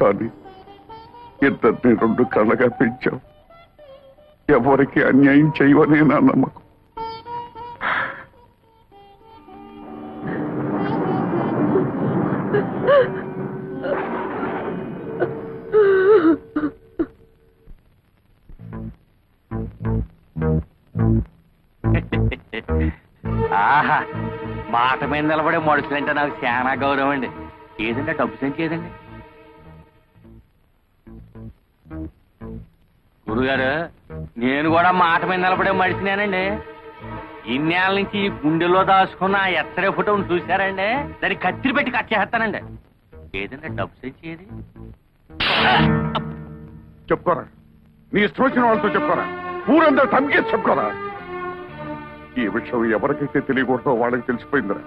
కానీ ఇద్దరిని రెండు కళ్ళగా పెంచావు. ఎవరికి అన్యాయం చేయవనే నా నమ్మకం. ఆహా, మాట మీద నిలబడే మనుషులంటే నాకు చాలా గౌరవం అండి. ఏదంటే డబ్బు సంచి ఏదండి? గురుగారు, నేను కూడా మాట మీద నిలబడే మడిచినానండి. ఇన్నేళ్ళ నుంచి ఈ గుండెలో దాచుకున్న ఆ ఎత్తరే ఫోటోను చూశారండి, దాన్ని కత్తిరి పెట్టి కట్ చేస్తానండి. ఏదంటే డబ్బు సంచి ఏది? చెప్పుకోరా, నీ ఇష్టం వచ్చిన వాళ్ళతో చెప్పుకోరా, ఊరంతా తమకేసి చెప్పుకోరా. ఈ విషయం ఎవరికైతే తెలియకూడదో వాళ్ళకి తెలిసిపోయిందిరా.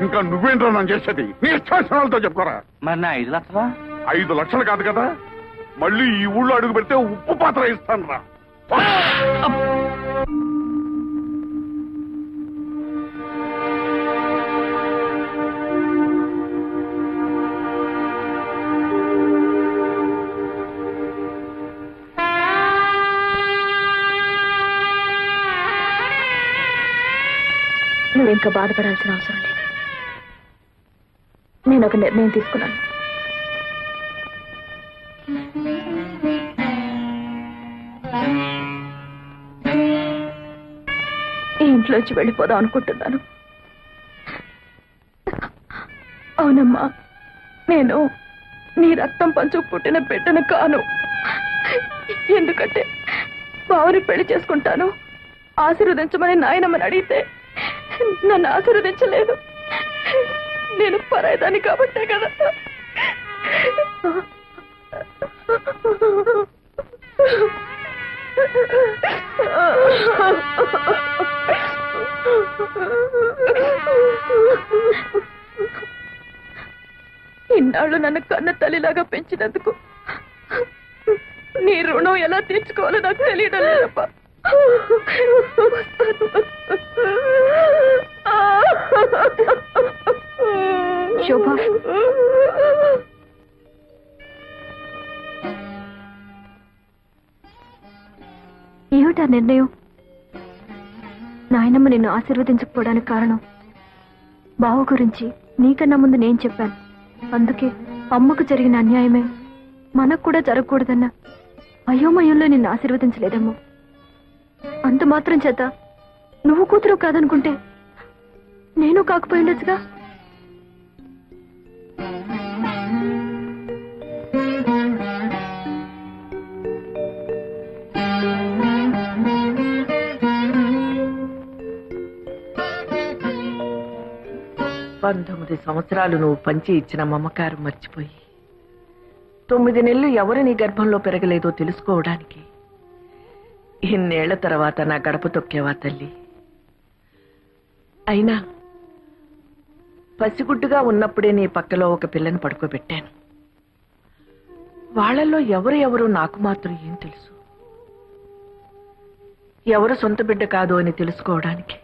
ఇంకా నువ్వేంటో నన్ను చేసేది? నీ ఇష్టం వచ్చిన వాళ్ళతో చెప్పుకోరా. మరి నా 5 లక్షలా? 5 లక్షలు కాదు కదా, మళ్ళీ ఈ ఊళ్ళో అడుగు పెడితే ఉప్పు పాత్ర ఇస్తాను రా. నువ్వు ఇంకా బాధపడాల్సిన అవసరం లేదు. నేను ఒక నిర్ణయం తీసుకున్నాను. ఈ ఇంట్లోంచి వెళ్ళిపోదాం అనుకుంటున్నాను. అవునమ్మా, నేను నీ రక్తం పంచు పుట్టిన బిడ్డను కాను. ఎందుకంటే బావని పెళ్లి చేసుకుంటాను, ఆశీర్వదించమని నాయనమ్మని అడిగితే నన్ను ఆశీర్వదించలేదు. నేను పరాయిదాన్ని కాబట్టే కదా. ఇన్నాళ్ళు నన్ను కన్న తల్లిలాగా పెంచినందుకు నీ రుణం ఎలా తీర్చుకోవాలో నాకు తెలియడం లేదప్పా. శోభ, ఏమిటా నిర్ణయం? నాయనమ్మ నిన్ను ఆశీర్వదించకపోవడానికి కారణం బావ గురించి నీకన్నా ముందు నేను చెప్పాను. అందుకే అమ్మకు జరిగిన అన్యాయమే మనకు కూడా జరగకూడదన్న అయోమయంలో నిన్ను ఆశీర్వదించలేదేమో. అంత మాత్రం చేత నువ్వు కూతురు కాదనుకుంటే నేను కాకపోయిండొచ్చుగా. పంతొమ్మిది సంవత్సరాలు నువ్వు పంచి ఇచ్చిన మమకారం మర్చిపోయి 9 నెలలు ఎవరు నీ గర్భంలో పెరగలేదో తెలుసుకోవడానికి ఇన్నేళ్ల తర్వాత నా గడప తొక్కేవా తల్లి. అయినా పసిగుడ్డుగా ఉన్నప్పుడే నీ పక్కలో ఒక పిల్లని పడుకోబెట్టాను. వాళ్ళల్లో ఎవరు నాకు మాత్రం ఏం తెలుసు? ఎవరు సొంత బిడ్డ కాదు అని తెలుసుకోవడానికి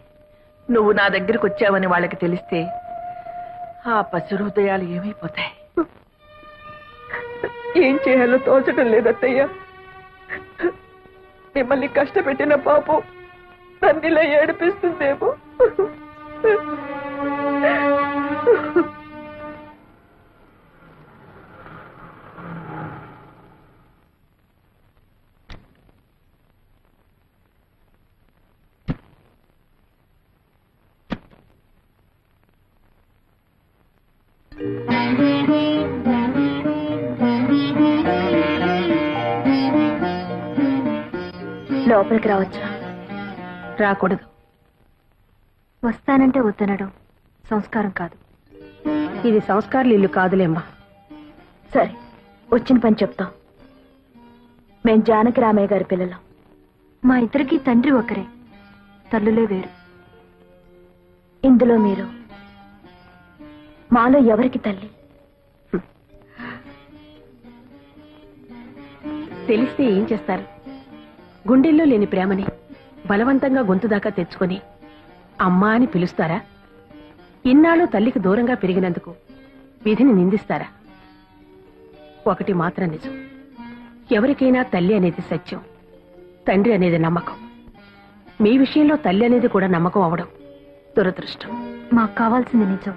నువ్వు నా దగ్గరికి వచ్చావని వాళ్ళకి తెలిస్తే ఆ పసి హృదయాలు ఏమైపోతాయి? ఏం చేయాలో తోచడం లేదత్తయ్య. మిమ్మల్ని కష్టపెట్టిన పాపం నన్నిలా ఏడిపిస్తుందేమో. లోపలికి రావచ్చా? రాకూడదు. వస్తానంటే వద్దనడం సంస్కారం కాదు. ఇది సంస్కారాలు ఇల్లు కాదులేమ్మా. సరే, వచ్చిన పని చెప్తాం. మేం జానకి రామయ్య గారి పిల్లలం. మా ఇద్దరికి తండ్రి ఒకరే, తల్లులే వేరు. ఇందులో మీరు మాలో ఎవరికి తల్లి? తెలిస్తే ఏం చేస్తారు? గుండెల్లో లేని ప్రేమని బలవంతంగా గొంతు దాకా తెచ్చుకొని అమ్మా అని పిలుస్తారా? ఇన్నాళ్ళు తల్లికి దూరంగా పెరిగినందుకు విధిని నిందిస్తారా? ఒకటి మాత్రం నిజం, ఎవరికైనా తల్లి అనేది సత్యం, తండ్రి అనేది నమ్మకం. మీ విషయంలో తల్లి అనేది కూడా నమ్మకం అవడం దురదృష్టం. మాకు కావాల్సింది నిజం.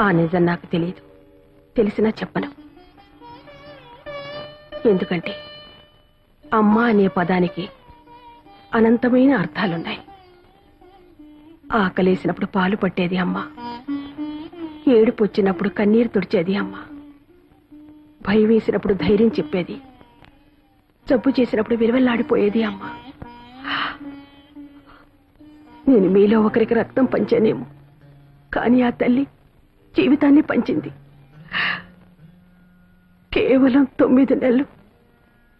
ఆ నిజం నాకు తెలియదు, తెలిసినా చెప్పను. ఎందుకంటే అమ్మ అనే పదానికి అనంతమైన అర్థాలున్నాయి. ఆకలేసినప్పుడు పాలు పట్టేది అమ్మ, ఏడుపు వచ్చినప్పుడు కన్నీరు తుడిచేది అమ్మ, భయం వేసినప్పుడు ధైర్యం చెప్పేది, జబ్బు చేసినప్పుడు విలువెల్లాడిపోయేది అమ్మ. నేను మీలో ఒకరికి రక్తం పంచానేమో, కానీ ఆ తల్లి జీవితాన్ని పంచింది. కేవలం 9 నెలలు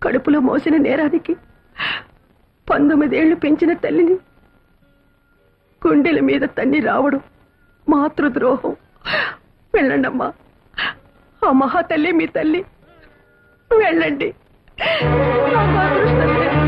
కడుపులో మోసిన నేరానికి 19 ఏళ్లు పెంచిన తల్లిని గుండెల మీద తన్ని రావడం మాతృద్రోహం. వెళ్ళండమ్మా, ఆ మహాతల్లి మీ తల్లి. వెళ్ళండి. నాకు అదృష్టం లేదు.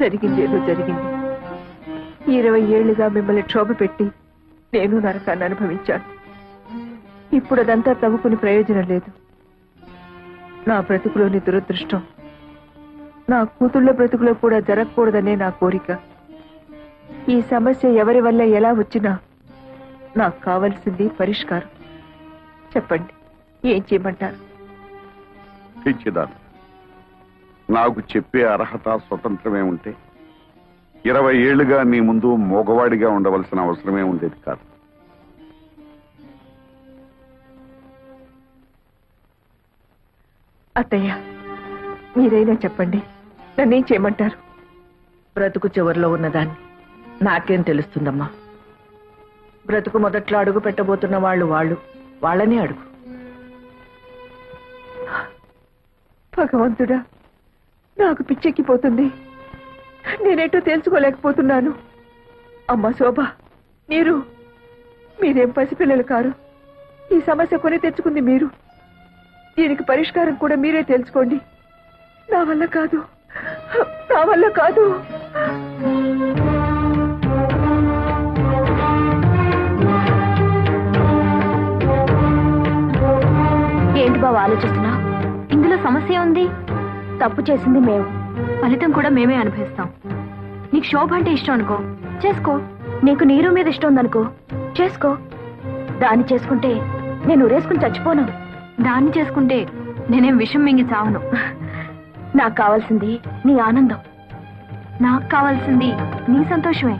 జరిగిందేదో జరిగింది. 20 ఏళ్లుగా మిమ్మల్ని క్షోభ పెట్టి నేను నరకాన్ని అనుభవించాను. ఇప్పుడు అదంతా తవ్వుకుని ప్రయోజనం లేదు. నా బ్రతుకులోని దురదృష్టం నా కూతుళ్ళ బ్రతుకులో కూడా జరగకూడదనే నా కోరిక. ఈ సమస్య ఎవరి వల్ల ఎలా వచ్చినా నాకు కావలసింది పరిష్కారం. చెప్పండి, ఏం చేయమంటారు? పిచ్చిదాన్ని, నాకు చెప్పే అర్హత స్వతంత్రమే ఉంటే 20 ఏళ్లుగా నీ ముందు మోగవాడిగా ఉండవలసిన అవసరమే ఉండేది కాదు. అత్తయ్య, మీరైనా చెప్పండి, నన్నేం చేయమంటారు? బ్రతుకు చివరిలో ఉన్నదాన్ని నాకేం తెలుస్తుందమ్మా. బ్రతుకు మొదట్లో అడుగు పెట్టబోతున్న వాళ్ళనే అడుగు. భగవంతుడా, నాకు పిచ్చెక్కిపోతుంది. నేనేటో తెలుసుకోలేకపోతున్నాను. అమ్మ శోభ, మీరేం పసిపిల్లలు కారు. ఈ సమస్య కొని తెచ్చుకుంది మీరు. దీనికి పరిష్కారం కూడా మీరే తెలుసుకోండి. నా వల్ల కాదు. ఏంటి బావ ఆలోచిస్తున్నా? ఇందులో సమస్య ఉంది. తప్పు చేసింది మేము, ఫలితం కూడా మేమే అనుభవిస్తాం. నీకు శోభ అంటే ఇష్టం అనుకో, చేసుకో. నీకు నీరు మీద ఇష్టం ఉందనుకో, చేసుకో. దాన్ని చేసుకుంటే నేను ఊరేసుకుని చచ్చిపోను. దాన్ని చేసుకుంటే నేనేం విషం మింగి చావను. నాకు కావాల్సింది నీ ఆనందం, నాకు కావాల్సింది నీ సంతోషమే.